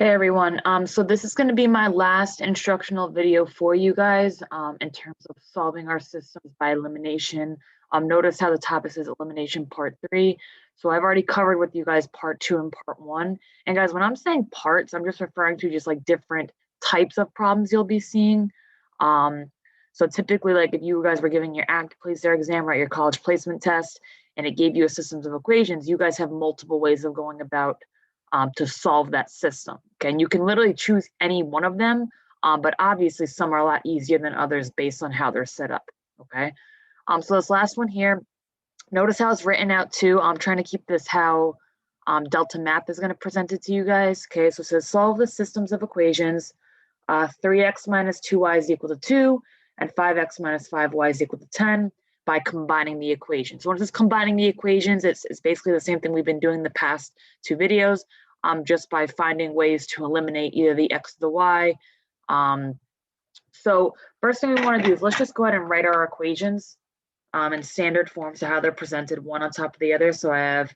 Hey everyone, so this is going to be my last instructional video for you guys in terms of solving our systems by elimination. Notice how the topic says elimination part 3. So I've already covered with you guys part 2 and part 1. And guys, when I'm saying parts, I'm just referring to just like different types of problems you'll be seeing. So typically, like if you guys were giving your active place exam, right, your college placement test, and it gave you a systems of equations, you guys have multiple ways of going about to solve that system. Okay, and you can literally choose any one of them, but obviously some are a lot easier than others based on how they're set up. Okay, so this last one here, notice how it's written out too. I'm trying to keep this how Delta Math is going to present it to you guys. Okay, so it says solve the systems of equations 3x minus 2y is equal to 2 and 5x minus 5y is equal to 10 by combining the equations. So when it's combining the equations, it's basically the same thing we've been doing the past 2 videos, just by finding ways to eliminate either the x or the y. So first thing we want to do is let's just go ahead and write our equations in standard form, so how they're presented one on top of the other. So I have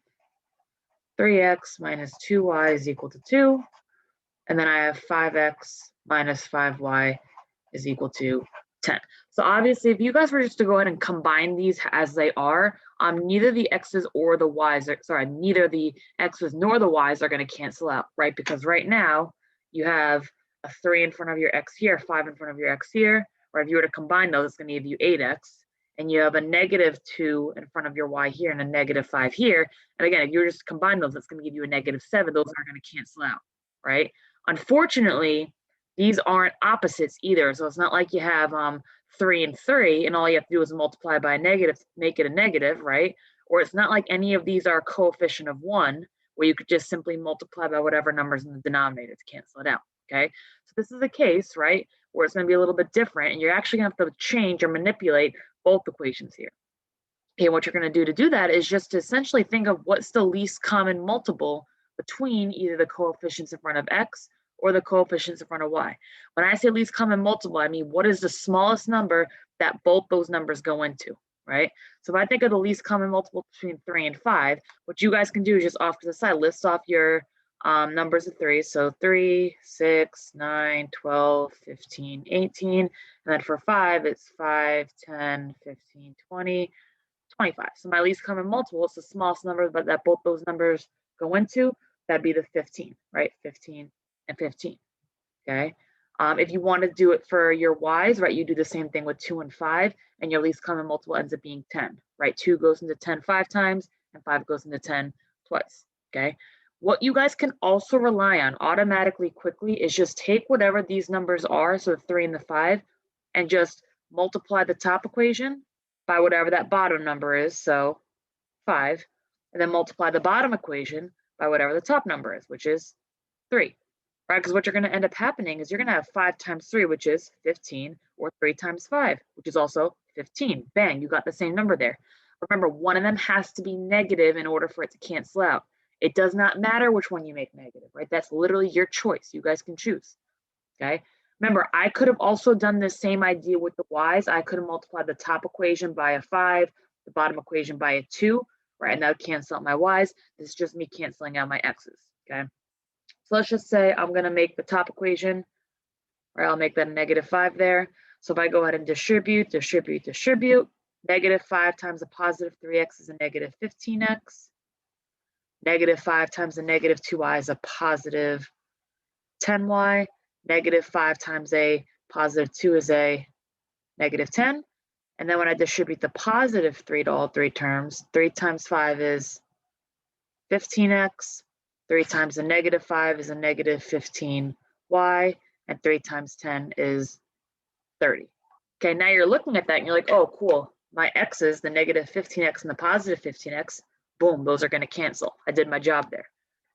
3x minus 2y is equal to 2, and then I have 5x minus 5y is equal to 10. So obviously, if you guys were just to go ahead and combine these as they are, neither the x's or the y's, neither the x's nor the y's are going to cancel out, right? Because right now you have a 3 in front of your x here, 5 in front of your x here, or if you were to combine those, it's going to give you 8x, and you have a negative 2 in front of your y here and a negative 5 here. And again, if you were just to combine those, it's going to give you a negative 7. Those are going to cancel out, right? Unfortunately, these aren't opposites either. So it's not like you have 3 and 3, and all you have to do is multiply by a negative, make it a negative, right? Or it's not like any of these are a coefficient of 1, where you could just simply multiply by whatever numbers in the denominator to cancel it out, okay? So this is a case, right, where it's going to be a little bit different, and you're actually going to have to change or manipulate both equations here. Okay, what you're going to do that is just to essentially think of what's the least common multiple between either the coefficients in front of x or the coefficients in front of y. When I say least common multiple, I mean what is the smallest number that both those numbers go into, right? So if I think of the least common multiple between 3 and 5, what you guys can do is just off to the side, list off your numbers of 3. So 3, 6, 9, 12, 15, 18. And then for 5, it's 5, 10, 15, 20, 25. So my least common multiple is the smallest number but that both those numbers go into. That'd be the 15, right? 15 and 15, okay? If you want to do it for your y's, right, you do the same thing with 2 and 5, and your least common multiple ends up being 10, right? 2 goes into 10 5 times, and 5 goes into 10 twice, okay? What you guys can also rely on automatically quickly is just take whatever these numbers are, so the 3 and the 5, and just multiply the top equation by whatever that bottom number is, so 5, and then multiply the bottom equation by whatever the top number is, which is 3, right? Because what you're going to end up happening is you're going to have 5 times 3, which is 15, or 3 times 5, which is also 15. Bang, you got the same number there. Remember, one of them has to be negative in order for it to cancel out. It does not matter which one you make negative, right? That's literally your choice. You guys can choose, okay? Remember, I could have also done the same idea with the y's. I could have multiplied the top equation by a 5, the bottom equation by a 2, right? And that would cancel out my y's. This is just me canceling out my x's, okay? So let's just say I'm going to make the top equation, right? I'll make that a negative 5 there. So if I go ahead and distribute, negative 5 times a positive 3x is a negative 15x. Negative 5 times a negative 2y is a positive 10y. Negative 5 times a positive 2 is a negative 10. And then when I distribute the positive 3 to all 3 terms, 3 times 5 is 15x. 3 times a negative 5 is a negative 15y. And 3 times 10 is 30. Okay, now you're looking at that and you're like, oh, cool. My x's, the negative 15x and the positive 15x, boom, those are going to cancel. I did my job there.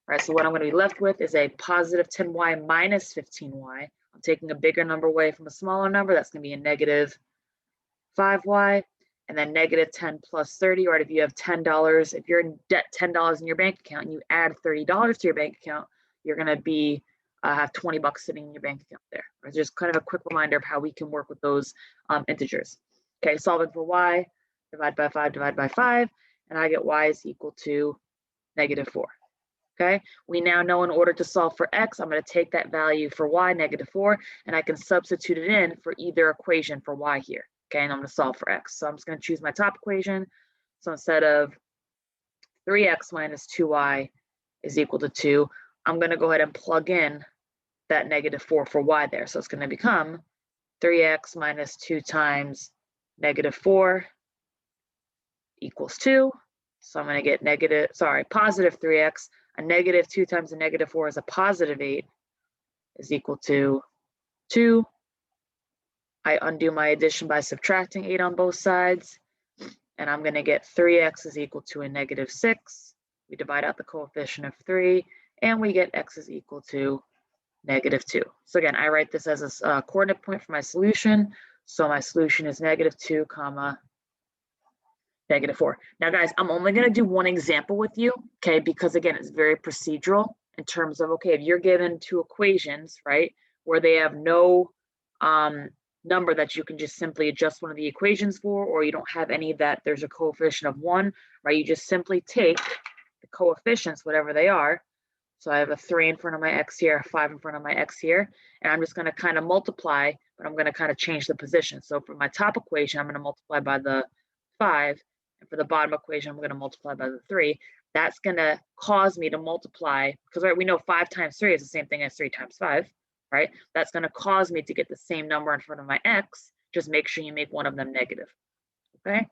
All right, so what I'm going to be left with is a positive 10y minus 15y. I'm taking a bigger number away from a smaller number. That's going to be a negative 5y. And then negative 10 plus 30, right? If you have $10, if you're in debt $10 in your bank account and you add $30 to your bank account, you're going to be have 20 bucks sitting in your bank account there. Right? Just kind of a quick reminder of how we can work with those integers. Okay, solving for y, divide by 5, and I get y is equal to negative 4. Okay, we now know in order to solve for x, I'm going to take that value for y, -4, and I can substitute it in for either equation for y here. Okay, and I'm going to solve for x. So I'm just going to choose my top equation. So instead of 3x minus 2y is equal to 2, I'm going to go ahead and plug in that -4 for y there. So it's going to become 3x minus 2 times -4 equals 2. So I'm going to get positive 3x. A -2 times a -4 is a positive 8 is equal to 2. I undo my addition by subtracting 8 on both sides. And I'm going to get 3x is equal to a -6. We divide out the coefficient of 3, and we get x is equal to -2. So again, I write this as a coordinate point for my solution. So my solution is -2, comma, -4. Now, guys, I'm only going to do one example with you, okay, because again, it's very procedural in terms of, okay, if you're given two equations, right, where they have no number that you can just simply adjust one of the equations for, or you don't have any that there's a coefficient of 1, right, you just simply take the coefficients, whatever they are. So I have a 3 in front of my x here, a 5 in front of my x here, and I'm just going to kind of multiply, but I'm going to kind of change the position. So for my top equation, I'm going to multiply by the 5, and for the bottom equation, I'm going to multiply by the 3. That's going to cause me to multiply, because right, we know 5 times 3 is the same thing as 3 times 5, right? That's going to cause me to get the same number in front of my x. Just make sure you make one of them negative, okay?